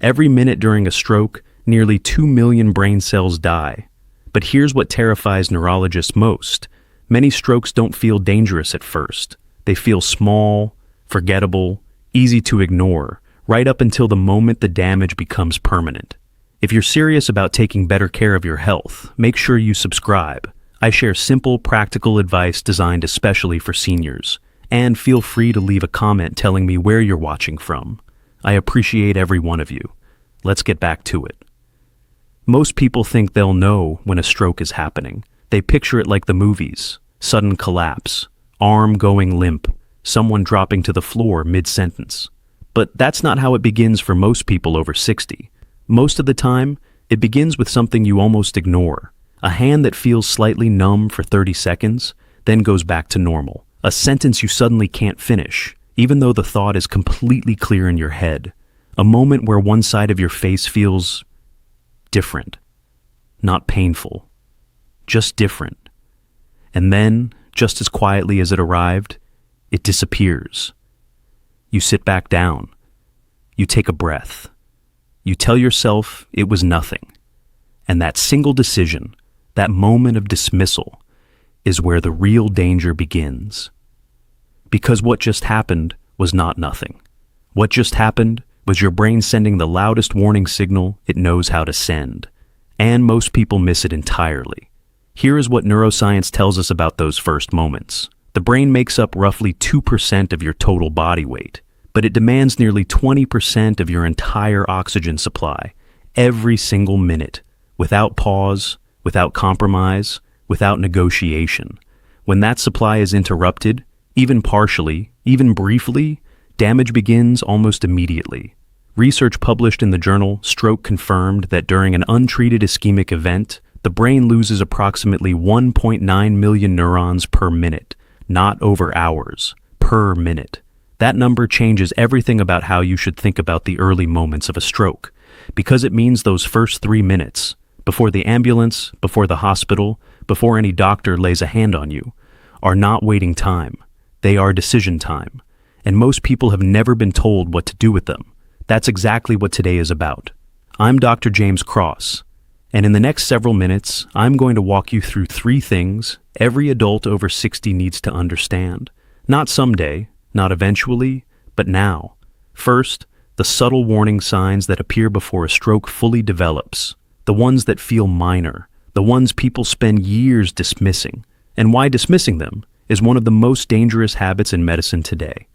Every minute during a stroke, nearly 2 million brain cells die. But here's what terrifies neurologists most. Many strokes don't feel dangerous at first. They feel small, forgettable, easy to ignore, right up until the moment the damage becomes permanent. If you're serious about taking better care of your health, make sure you subscribe. I share simple, practical advice designed especially for seniors. And feel free to leave a comment telling me where you're watching from. I appreciate every one of you. Let's get back to it. Most people think they'll know when a stroke is happening. They picture it like the movies: sudden collapse, arm going limp, someone dropping to the floor mid-sentence. But that's not how it begins for most people over 60. Most of the time, it begins with something you almost ignore. A hand that feels slightly numb for 30 seconds, then goes back to normal. A sentence you suddenly can't finish, even though the thought is completely clear in your head. A moment where one side of your face feels different. Not painful, just different. And then, just as quietly as it arrived, it disappears. You sit back down. You take a breath. You tell yourself it was nothing. And that single decision, that moment of dismissal, is where the real danger begins. Because what just happened was not nothing. What just happened was your brain sending the loudest warning signal it knows how to send. And most people miss it entirely. Here is what neuroscience tells us about those first moments. The brain makes up roughly 2% of your total body weight, but it demands nearly 20% of your entire oxygen supply, every single minute, without pause, without compromise, without negotiation. When that supply is interrupted, even partially, even briefly, damage begins almost immediately. Research published in the journal Stroke confirmed that during an untreated ischemic event, the brain loses approximately 1.9 million neurons per minute, not over hours, per minute. That number changes everything about how you should think about the early moments of a stroke, because it means those first 3 minutes, before the ambulance, before the hospital, before any doctor lays a hand on you, are not waiting time. They are decision time. And most people have never been told what to do with them. That's exactly what today is about. I'm Dr. James Cross, and in the next several minutes, I'm going to walk you through 3 things every adult over 60 needs to understand. Not someday, not eventually, but now. First, the subtle warning signs that appear before a stroke fully develops. The ones that feel minor, the ones people spend years dismissing. And why dismissing them is one of the most dangerous habits in medicine today.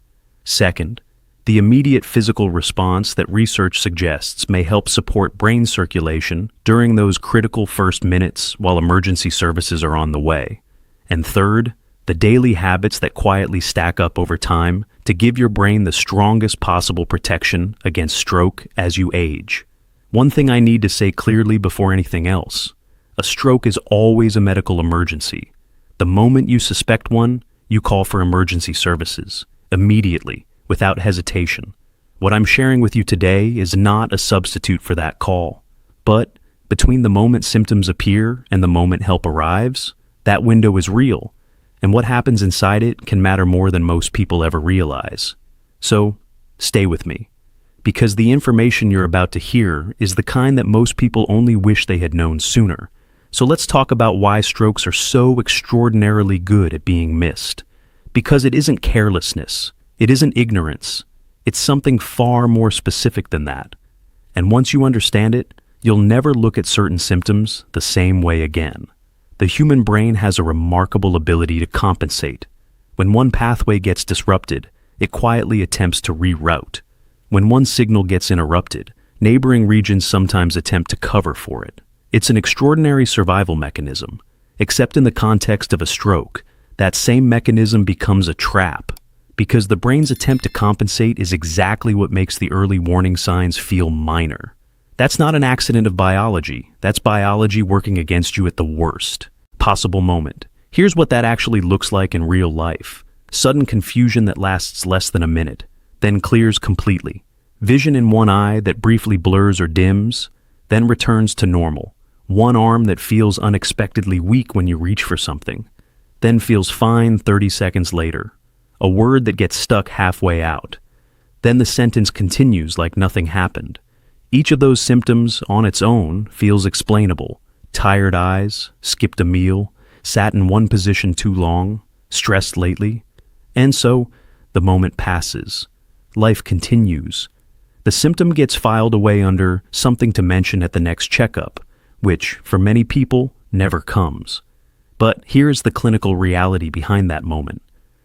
Second, the immediate physical response that research suggests may help support brain circulation during those critical first minutes while emergency services are on the way. And third, the daily habits that quietly stack up over time to give your brain the strongest possible protection against stroke as you age. One thing I need to say clearly before anything else: a stroke is always a medical emergency. The moment you suspect one, you call for emergency services, immediately, without hesitation. What I'm sharing with you today is not a substitute for that call. But between the moment symptoms appear and the moment help arrives, that window is real, and what happens inside it can matter more than most people ever realize. So, stay with me, because the information you're about to hear is the kind that most people only wish they had known sooner. So let's talk about why strokes are so extraordinarily good at being missed. Because it isn't carelessness, it isn't ignorance, it's something far more specific than that. And once you understand it, you'll never look at certain symptoms the same way again. The human brain has a remarkable ability to compensate. When one pathway gets disrupted, it quietly attempts to reroute. When one signal gets interrupted, neighboring regions sometimes attempt to cover for it. It's an extraordinary survival mechanism. Except in the context of a stroke, that same mechanism becomes a trap, because the brain's attempt to compensate is exactly what makes the early warning signs feel minor. That's not an accident of biology. That's biology working against you at the worst possible moment. Here's what that actually looks like in real life. Sudden confusion that lasts less than a minute, then clears completely. Vision in one eye that briefly blurs or dims, then returns to normal. One arm that feels unexpectedly weak when you reach for something, then feels fine 30 seconds later. A word that gets stuck halfway out. Then the sentence continues like nothing happened. Each of those symptoms on its own feels explainable. Tired eyes, skipped a meal, sat in one position too long, stressed lately. And so, the moment passes. Life continues. The symptom gets filed away under something to mention at the next checkup, which, for many people, never comes. But here's the clinical reality behind that moment.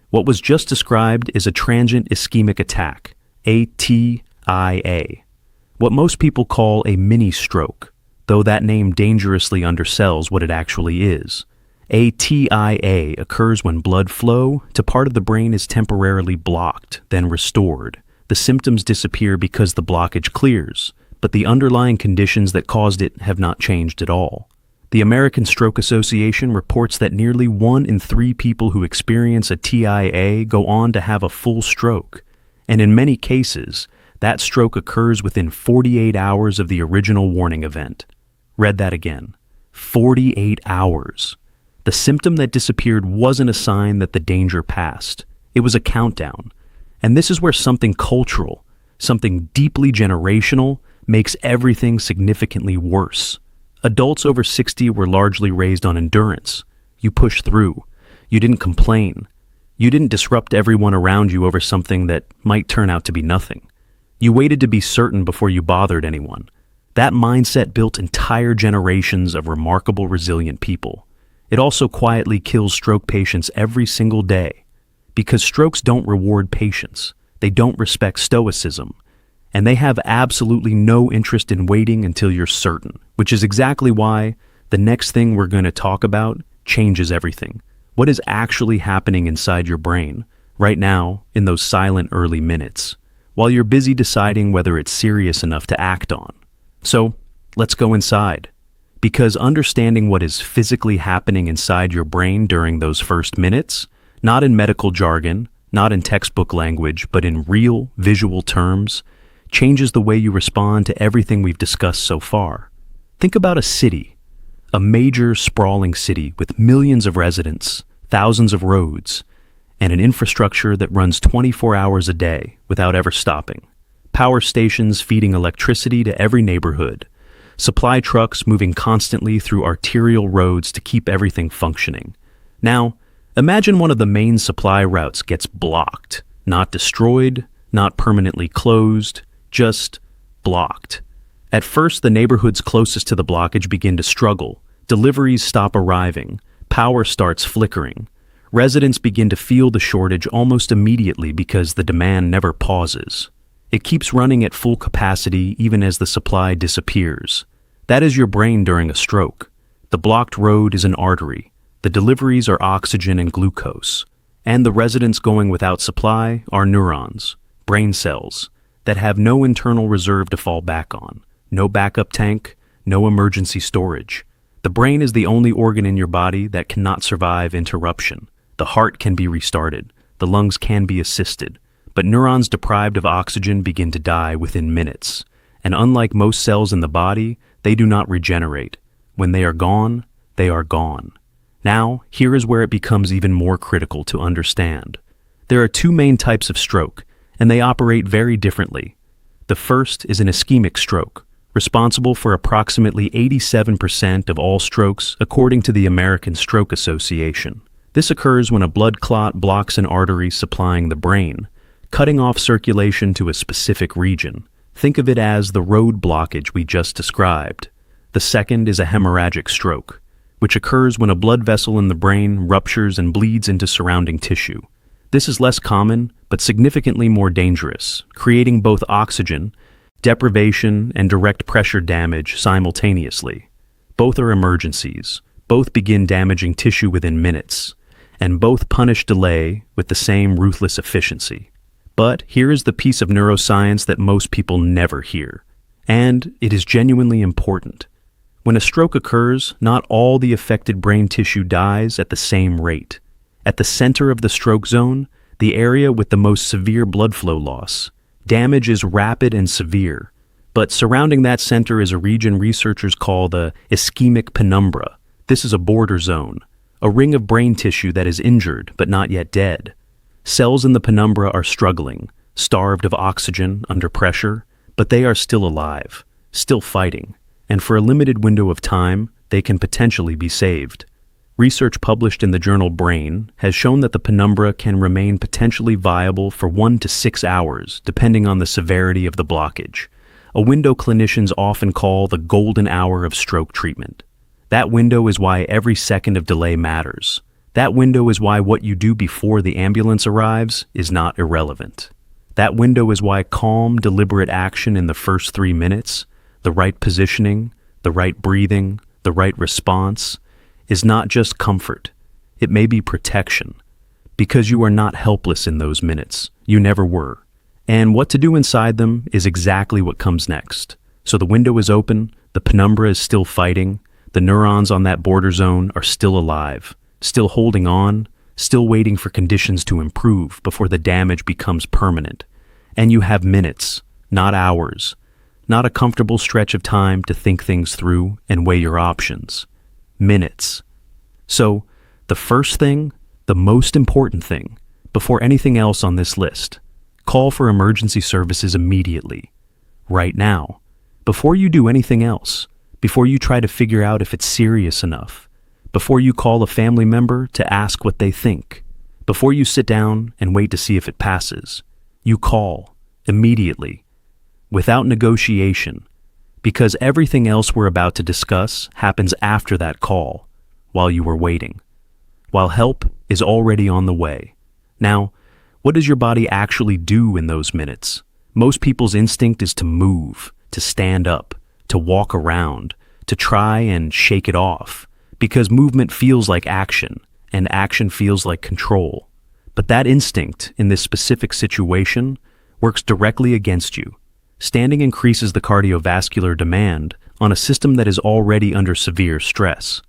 What was just described is a transient ischemic attack, a TIA, what most people call a mini-stroke, though that name dangerously undersells what it actually is. A TIA occurs when blood flow to part of the brain is temporarily blocked, then restored. The symptoms disappear because the blockage clears, but the underlying conditions that caused it have not changed at all. The American Stroke Association reports that nearly 1 in 3 people who experience a TIA go on to have a full stroke, and in many cases, that stroke occurs within 48 hours of the original warning event. Read that again. 48 hours. The symptom that disappeared wasn't a sign that the danger passed. It was a countdown. And this is where something cultural, something deeply generational, makes everything significantly worse. Adults over 60 were largely raised on endurance. You pushed through. You didn't complain. You didn't disrupt everyone around you over something that might turn out to be nothing. You waited to be certain before you bothered anyone. That mindset built entire generations of remarkable, resilient people. It also quietly kills stroke patients every single day. Because strokes don't reward patience. They don't respect stoicism. And they have absolutely no interest in waiting until you're certain, which is exactly why the next thing we're going to talk about changes everything. What is actually happening inside your brain right now in those silent early minutes, while you're busy deciding whether it's serious enough to act on. So, let's go inside. Because understanding what is physically happening inside your brain during those first minutes, not in medical jargon, not in textbook language, but in real, visual terms, changes the way you respond to everything we've discussed so far. Think about a city, a major, sprawling city with millions of residents, thousands of roads, and an infrastructure that runs 24 hours a day without ever stopping. Power stations feeding electricity to every neighborhood, supply trucks moving constantly through arterial roads to keep everything functioning. Now, imagine one of the main supply routes gets blocked, not destroyed, not permanently closed, just blocked. At first, the neighborhoods closest to the blockage begin to struggle. Deliveries stop arriving. Power starts flickering. Residents begin to feel the shortage almost immediately because the demand never pauses. It keeps running at full capacity even as the supply disappears. That is your brain during a stroke. The blocked road is an artery. The deliveries are oxygen and glucose. And the residents going without supply are neurons, brain cells, that have no internal reserve to fall back on, no backup tank, no emergency storage. The brain is the only organ in your body that cannot survive interruption. The heart can be restarted, the lungs can be assisted, but neurons deprived of oxygen begin to die within minutes. And unlike most cells in the body, they do not regenerate. When they are gone, they are gone. Now, here is where it becomes even more critical to understand. There are 2 main types of stroke, and they operate very differently. The first is an ischemic stroke, responsible for approximately 87% of all strokes according to the American Stroke Association. This occurs when a blood clot blocks an artery supplying the brain, cutting off circulation to a specific region. Think of it as the road blockage we just described. The second is a hemorrhagic stroke, which occurs when a blood vessel in the brain ruptures and bleeds into surrounding tissue. This is less common, but significantly more dangerous, creating both oxygen deprivation and direct pressure damage simultaneously. Both are emergencies. Both begin damaging tissue within minutes, and both punish delay with the same ruthless efficiency. But here is the piece of neuroscience that most people never hear, and it is genuinely important. When a stroke occurs, not all the affected brain tissue dies at the same rate. At the center of the stroke zone, the area with the most severe blood flow loss, damage is rapid and severe, but surrounding that center is a region researchers call the ischemic penumbra. This is a border zone, a ring of brain tissue that is injured but not yet dead. Cells in the penumbra are struggling, starved of oxygen, under pressure, but they are still alive. still fighting, and for a limited window of time, they can potentially be saved. Research published in the journal Brain has shown that the penumbra can remain potentially viable for 1 to 6 hours, depending on the severity of the blockage, a window clinicians often call the golden hour of stroke treatment. That window is why every second of delay matters. That window is why what you do before the ambulance arrives is not irrelevant. That window is why calm, deliberate action in the first 3 minutes, the right positioning, the right breathing, the right response, is not just comfort. It may be protection. Because you are not helpless in those minutes. You never were. And what to do inside them is exactly what comes next. So the window is open, the penumbra is still fighting, the neurons on that border zone are still alive, still holding on, still waiting for conditions to improve before the damage becomes permanent. And you have minutes, not hours, not a comfortable stretch of time to think things through and weigh your options. Minutes. So, the first thing, the most important thing, before anything else on this list, call for emergency services immediately, right now, before you do anything else, before you try to figure out if it's serious enough, before you call a family member to ask what they think, before you sit down and wait to see if it passes. You call, immediately, without negotiation, because everything else we're about to discuss happens after that call, while you were waiting, while help is already on the way. Now, what does your body actually do in those minutes? Most people's instinct is to move, to stand up, to walk around, to try and shake it off, because movement feels like action, and action feels like control. But that instinct, in this specific situation, works directly against you. Standing increases the cardiovascular demand on a system that is already under severe stress.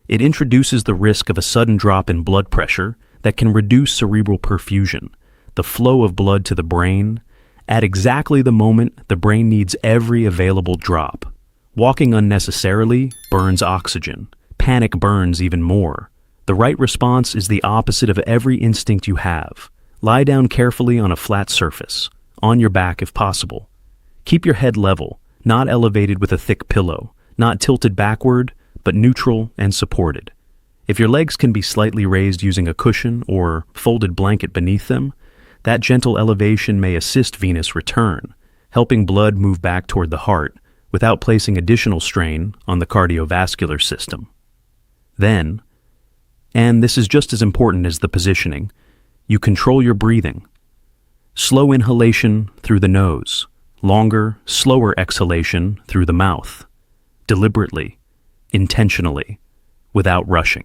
It introduces the risk of a sudden drop in blood pressure that can reduce cerebral perfusion, the flow of blood to the brain, at exactly the moment the brain needs every available drop. Walking unnecessarily burns oxygen. Panic burns even more. The right response is the opposite of every instinct you have. Lie down carefully on a flat surface, on your back if possible. Keep your head level, not elevated with a thick pillow, not tilted backward, but neutral and supported. If your legs can be slightly raised using a cushion or folded blanket beneath them, that gentle elevation may assist venous return, helping blood move back toward the heart without placing additional strain on the cardiovascular system. Then, and this is just as important as the positioning, you control your breathing. Slow inhalation through the nose. Longer, slower exhalation through the mouth, deliberately, intentionally, without rushing.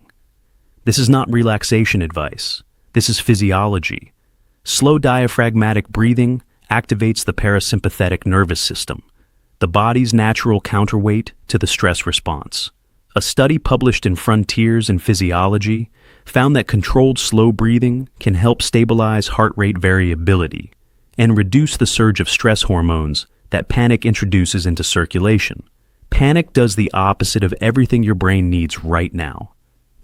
This is not relaxation advice. This is physiology. Slow diaphragmatic breathing activates the parasympathetic nervous system, the body's natural counterweight to the stress response. A study published in Frontiers in Physiology found that controlled slow breathing can help stabilize heart rate variability and reduce the surge of stress hormones that panic introduces into circulation. Panic does the opposite of everything your brain needs right now.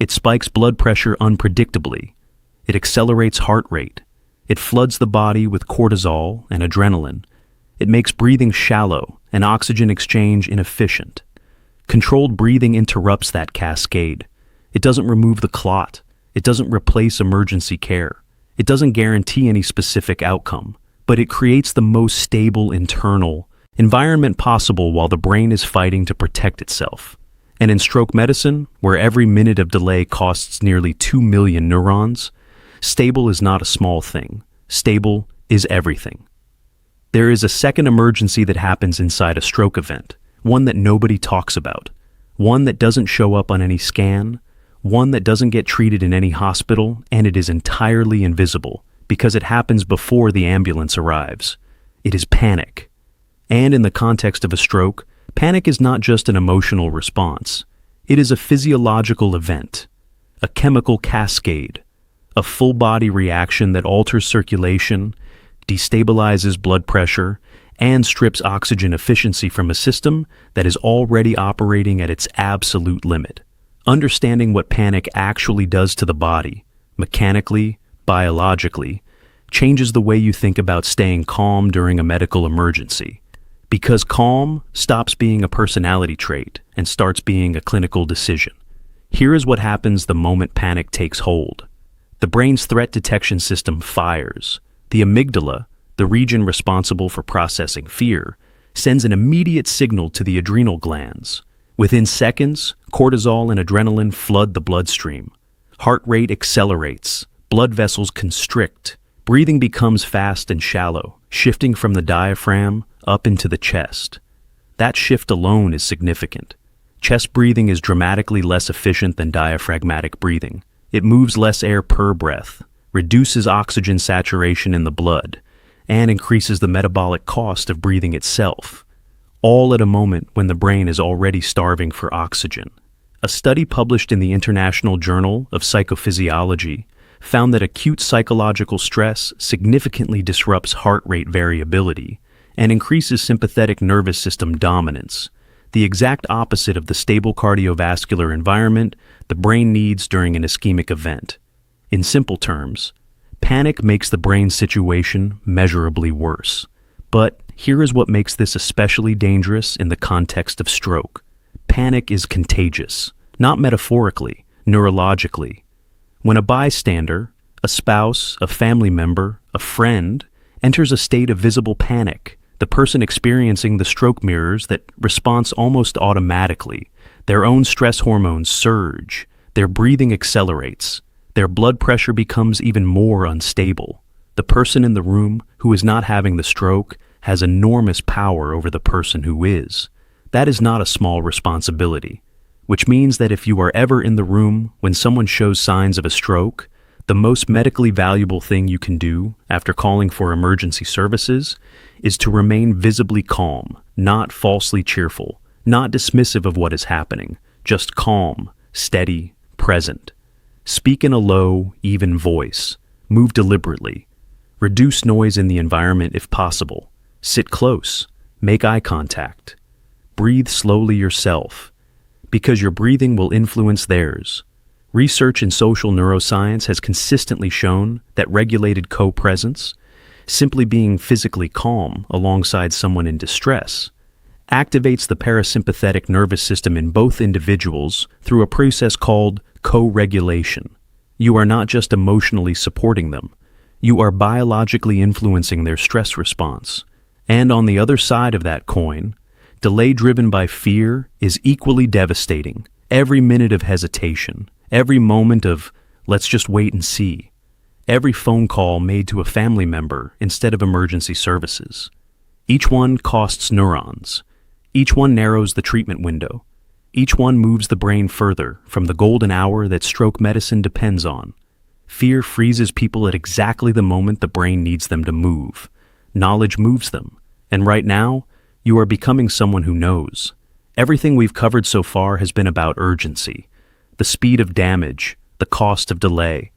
It spikes blood pressure unpredictably. It accelerates heart rate. It floods the body with cortisol and adrenaline. It makes breathing shallow and oxygen exchange inefficient. Controlled breathing interrupts that cascade. It doesn't remove the clot. It doesn't replace emergency care. It doesn't guarantee any specific outcome, but it creates the most stable internal environment possible while the brain is fighting to protect itself. And in stroke medicine, where every minute of delay costs nearly 2 million neurons, stable is not a small thing. Stable is everything. There is a second emergency that happens inside a stroke event, one that nobody talks about, one that doesn't show up on any scan, one that doesn't get treated in any hospital, and it is entirely invisible because it happens before the ambulance arrives. It is panic. And in the context of a stroke, panic is not just an emotional response. It is a physiological event, a chemical cascade, a full-body reaction that alters circulation, destabilizes blood pressure, and strips oxygen efficiency from a system that is already operating at its absolute limit. Understanding what panic actually does to the body, mechanically, biologically, changes the way you think about staying calm during a medical emergency. Because calm stops being a personality trait and starts being a clinical decision. Here is what happens the moment panic takes hold. The brain's threat detection system fires. The amygdala, the region responsible for processing fear, sends an immediate signal to the adrenal glands. Within seconds, cortisol and adrenaline flood the bloodstream. Heart rate accelerates, blood vessels constrict, breathing becomes fast and shallow, shifting from the diaphragm up into the chest. That shift alone is significant. Chest breathing is dramatically less efficient than diaphragmatic breathing. It moves less air per breath, reduces oxygen saturation in the blood, and increases the metabolic cost of breathing itself, all at a moment when the brain is already starving for oxygen. A study published in the International Journal of Psychophysiology found that acute psychological stress significantly disrupts heart rate variability and increases sympathetic nervous system dominance, the exact opposite of the stable cardiovascular environment the brain needs during an ischemic event. In simple terms, panic makes the brain situation measurably worse. But here is what makes this especially dangerous in the context of stroke. Panic is contagious, not metaphorically, neurologically. When a bystander, a spouse, a family member, a friend, enters a state of visible panic, the person experiencing the stroke mirrors that response almost automatically. Their own stress hormones surge, their breathing accelerates, their blood pressure becomes even more unstable. The person in the room who is not having the stroke has enormous power over the person who is. That is not a small responsibility, which means that if you are ever in the room when someone shows signs of a stroke, the most medically valuable thing you can do after calling for emergency services is to remain visibly calm, not falsely cheerful, not dismissive of what is happening, just calm, steady, present. Speak in a low, even voice. Move deliberately. Reduce noise in the environment if possible. Sit close. Make eye contact. Breathe slowly yourself, because your breathing will influence theirs. Research in social neuroscience has consistently shown that regulated co-presence, simply being physically calm alongside someone in distress, activates the parasympathetic nervous system in both individuals through a process called co-regulation. You are not just emotionally supporting them, you are biologically influencing their stress response. And on the other side of that coin, delay driven by fear is equally devastating. Every minute of hesitation, every moment of let's just wait and see, every phone call made to a family member instead of emergency services. Each one costs neurons. Each one narrows the treatment window. Each one moves the brain further from the golden hour that stroke medicine depends on. Fear freezes people at exactly the moment the brain needs them to move. Knowledge moves them. And right now, you are becoming someone who knows. Everything we've covered so far has been about urgency, the speed of damage, the cost of delay,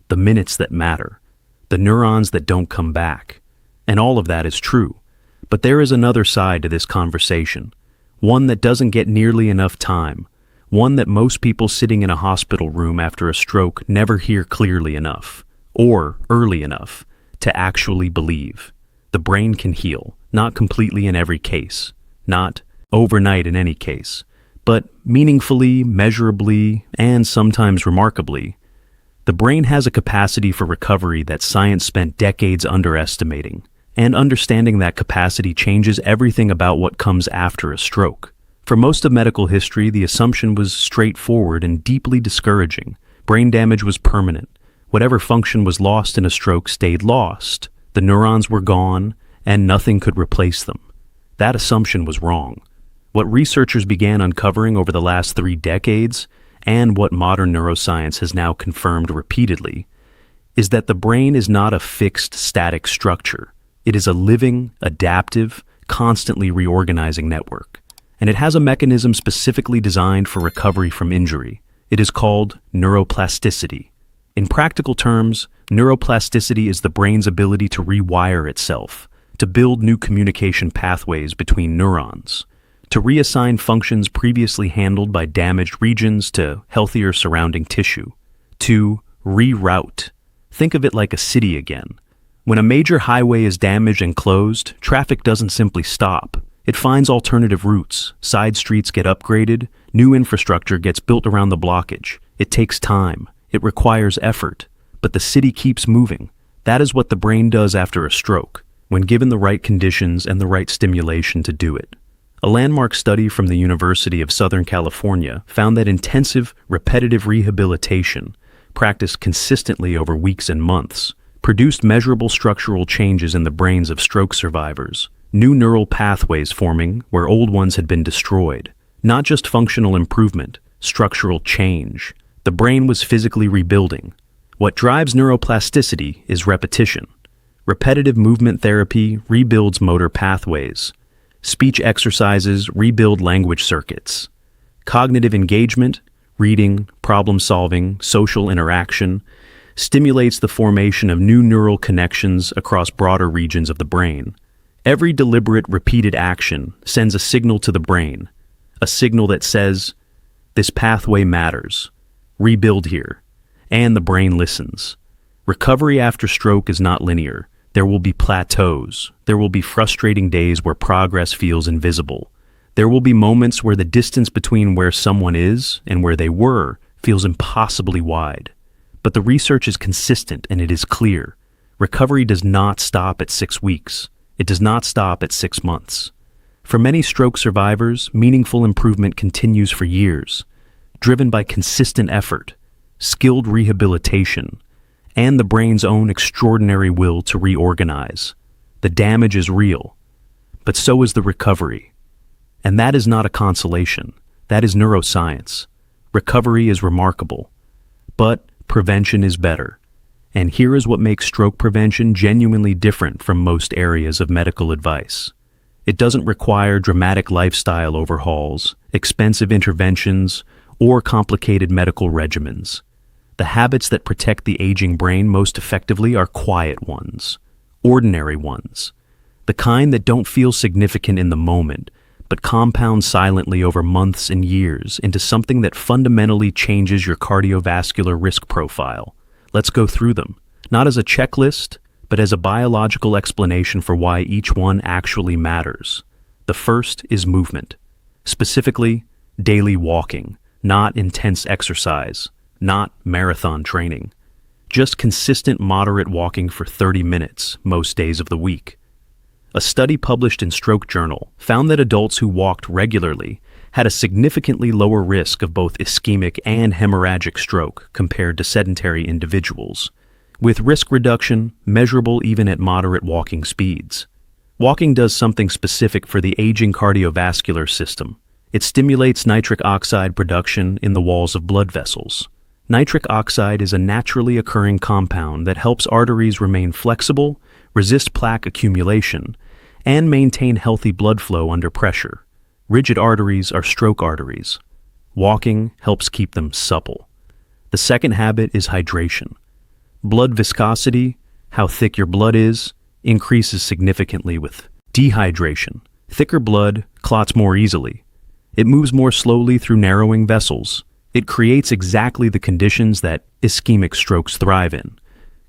the minutes that matter, the neurons that don't come back. And all of that is true. But there is another side to this conversation, one that doesn't get nearly enough time, one that most people sitting in a hospital room after a stroke never hear clearly enough, or early enough, to actually believe. The brain can heal, not completely in every case, not overnight in any case, but meaningfully, measurably, and sometimes remarkably. The brain has a capacity for recovery that science spent decades underestimating, and understanding that capacity changes everything about what comes after a stroke. For most of medical history, the assumption was straightforward and deeply discouraging. Brain damage was permanent. Whatever function was lost in a stroke stayed lost. The neurons were gone, and nothing could replace them. That assumption was wrong. What researchers began uncovering over the last 3 decades, and what modern neuroscience has now confirmed repeatedly, is that the brain is not a fixed, static structure. It is a living, adaptive, constantly reorganizing network. And it has a mechanism specifically designed for recovery from injury. It is called neuroplasticity. In practical terms, neuroplasticity is the brain's ability to rewire itself, to build new communication pathways between neurons, to reassign functions previously handled by damaged regions to healthier surrounding tissue, to reroute. Think of it like a city again. When a major highway is damaged and closed, traffic doesn't simply stop. It finds alternative routes, side streets get upgraded, new infrastructure gets built around the blockage. It takes time, it requires effort, but the city keeps moving. That is what the brain does after a stroke, when given the right conditions and the right stimulation to do it. A landmark study from the University of Southern California found that intensive, repetitive rehabilitation, practiced consistently over weeks and months, produced measurable structural changes in the brains of stroke survivors, new neural pathways forming where old ones had been destroyed. Not just functional improvement, structural change. The brain was physically rebuilding. What drives neuroplasticity is repetition. Repetitive movement therapy rebuilds motor pathways. Speech exercises rebuild language circuits. Cognitive engagement, reading, problem-solving, social interaction, stimulates the formation of new neural connections across broader regions of the brain. Every deliberate, repeated action sends a signal to the brain, a signal that says, "This pathway matters. Rebuild here." And the brain listens. Recovery after stroke is not linear. There will be plateaus. There will be frustrating days where progress feels invisible. There will be moments where the distance between where someone is and where they were feels impossibly wide. But the research is consistent and it is clear. Recovery does not stop at 6 weeks. It does not stop at 6 months. For many stroke survivors, meaningful improvement continues for years, driven by consistent effort, skilled rehabilitation, and the brain's own extraordinary will to reorganize. The damage is real, but so is the recovery. And that is not a consolation. That is neuroscience. Recovery is remarkable, but prevention is better. And here is what makes stroke prevention genuinely different from most areas of medical advice. It doesn't require dramatic lifestyle overhauls, expensive interventions, or complicated medical regimens. The habits that protect the aging brain most effectively are quiet ones, ordinary ones, the kind that don't feel significant in the moment, but compound silently over months and years into something that fundamentally changes your cardiovascular risk profile. Let's go through them, not as a checklist, but as a biological explanation for why each one actually matters. The first is movement, specifically daily walking, not intense exercise, not marathon training, just consistent moderate walking for 30 minutes most days of the week. A study published in Stroke Journal found that adults who walked regularly had a significantly lower risk of both ischemic and hemorrhagic stroke compared to sedentary individuals, with risk reduction measurable even at moderate walking speeds. Walking does something specific for the aging cardiovascular system. It stimulates nitric oxide production in the walls of blood vessels. Nitric oxide is a naturally occurring compound that helps arteries remain flexible, resist plaque accumulation, and maintain healthy blood flow under pressure. Rigid arteries are stroke arteries. Walking helps keep them supple. The second habit is hydration. Blood viscosity, how thick your blood is, increases significantly with dehydration. Thicker blood clots more easily. It moves more slowly through narrowing vessels. It creates exactly the conditions that ischemic strokes thrive in.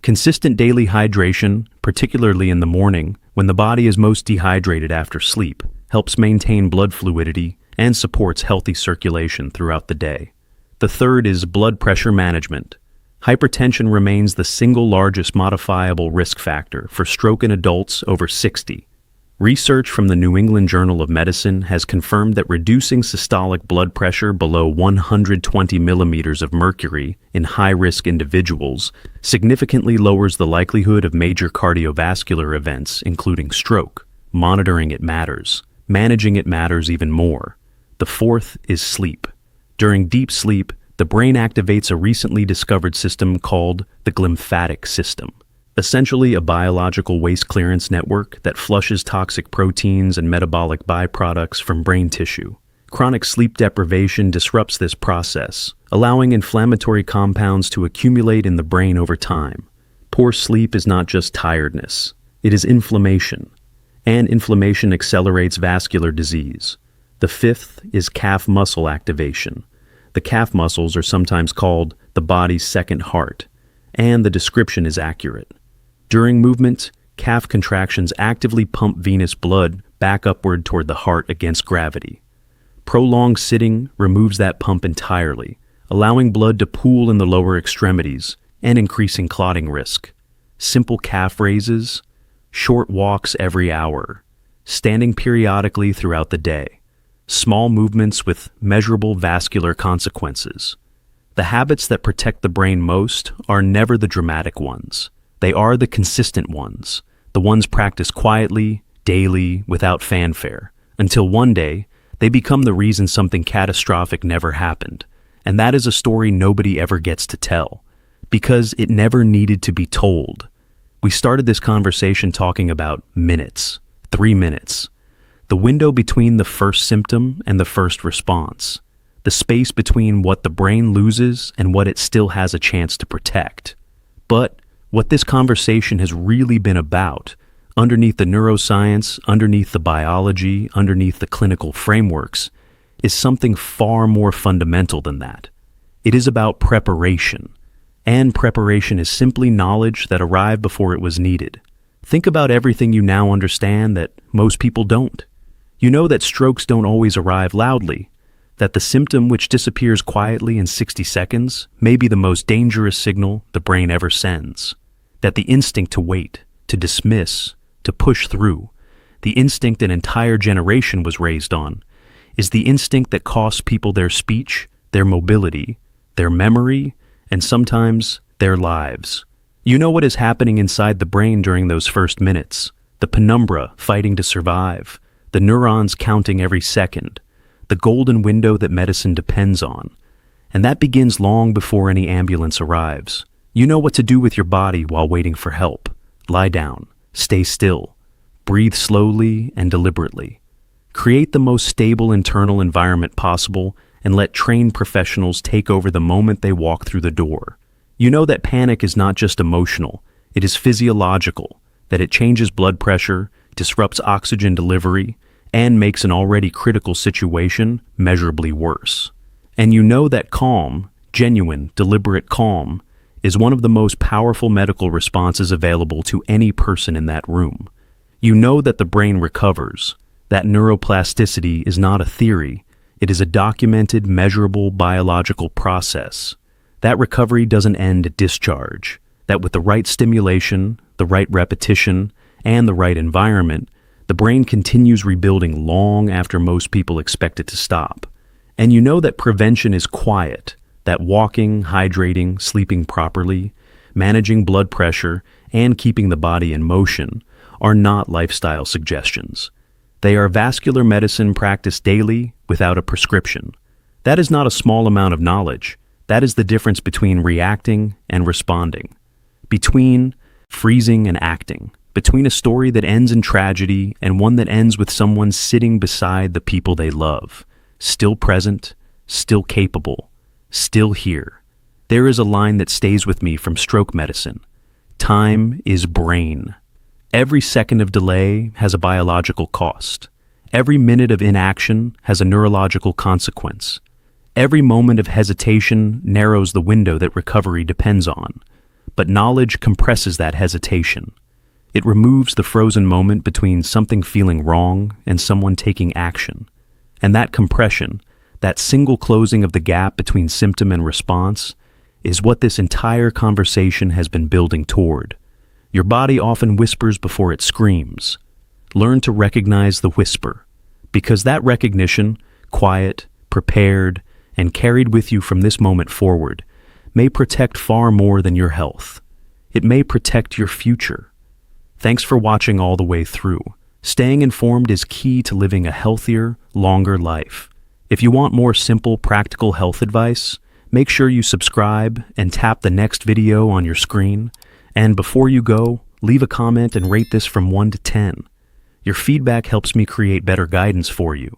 Consistent daily hydration, particularly in the morning, when the body is most dehydrated after sleep, helps maintain blood fluidity and supports healthy circulation throughout the day. The third is blood pressure management. Hypertension remains the single largest modifiable risk factor for stroke in adults over 60. Research from the New England Journal of Medicine has confirmed that reducing systolic blood pressure below 120 millimeters of mercury in high-risk individuals significantly lowers the likelihood of major cardiovascular events, including stroke. Monitoring it matters. Managing it matters even more. The fourth is sleep. During deep sleep, the brain activates a recently discovered system called the glymphatic system. Essentially a biological waste clearance network that flushes toxic proteins and metabolic byproducts from brain tissue. Chronic sleep deprivation disrupts this process, allowing inflammatory compounds to accumulate in the brain over time. Poor sleep is not just tiredness, it is inflammation, and inflammation accelerates vascular disease. The fifth is calf muscle activation. The calf muscles are sometimes called the body's second heart, and the description is accurate. During movement, calf contractions actively pump venous blood back upward toward the heart against gravity. Prolonged sitting removes that pump entirely, allowing blood to pool in the lower extremities and increasing clotting risk. Simple calf raises, short walks every hour, standing periodically throughout the day. Small movements with measurable vascular consequences. The habits that protect the brain most are never the dramatic ones. They are the consistent ones, the ones practiced quietly, daily, without fanfare, until one day they become the reason something catastrophic never happened. And that is a story nobody ever gets to tell, because it never needed to be told. We started this conversation talking about minutes, 3 minutes. The window between the first symptom and the first response. The space between what the brain loses and what it still has a chance to protect. But what this conversation has really been about, underneath the neuroscience, underneath the biology, underneath the clinical frameworks, is something far more fundamental than that. It is about preparation. And preparation is simply knowledge that arrived before it was needed. Think about everything you now understand that most people don't. You know that strokes don't always arrive loudly, that the symptom which disappears quietly in 60 seconds may be the most dangerous signal the brain ever sends, that the instinct to wait, to dismiss, to push through, the instinct an entire generation was raised on, is the instinct that costs people their speech, their mobility, their memory, and sometimes their lives. You know what is happening inside the brain during those first minutes, the penumbra fighting to survive, the neurons counting every second, the golden window that medicine depends on. And that begins long before any ambulance arrives. You know what to do with your body while waiting for help. Lie down, stay still, breathe slowly and deliberately. Create the most stable internal environment possible and let trained professionals take over the moment they walk through the door. You know that panic is not just emotional, it is physiological, that it changes blood pressure, disrupts oxygen delivery, and makes an already critical situation measurably worse. And you know that calm, genuine, deliberate calm, is one of the most powerful medical responses available to any person in that room. You know that the brain recovers, that neuroplasticity is not a theory, it is a documented, measurable biological process. That recovery doesn't end at discharge, that with the right stimulation, the right repetition, and the right environment, the brain continues rebuilding long after most people expect it to stop. And you know that prevention is quiet, that walking, hydrating, sleeping properly, managing blood pressure, and keeping the body in motion are not lifestyle suggestions. They are vascular medicine practiced daily without a prescription. That is not a small amount of knowledge. That is the difference between reacting and responding, between freezing and acting, between a story that ends in tragedy and one that ends with someone sitting beside the people they love, still present, still capable, still here. There is a line that stays with me from stroke medicine. Time is brain. Every second of delay has a biological cost. Every minute of inaction has a neurological consequence. Every moment of hesitation narrows the window that recovery depends on. But knowledge compresses that hesitation. It removes the frozen moment between something feeling wrong and someone taking action. And that compression, that single closing of the gap between symptom and response, is what this entire conversation has been building toward. Your body often whispers before it screams. Learn to recognize the whisper, because that recognition, quiet, prepared, and carried with you from this moment forward, may protect far more than your health. It may protect your future. Thanks for watching all the way through. Staying informed is key to living a healthier, longer life. If you want more simple, practical health advice, make sure you subscribe and tap the next video on your screen. And before you go, leave a comment and rate this from 1 to 10. Your feedback helps me create better guidance for you.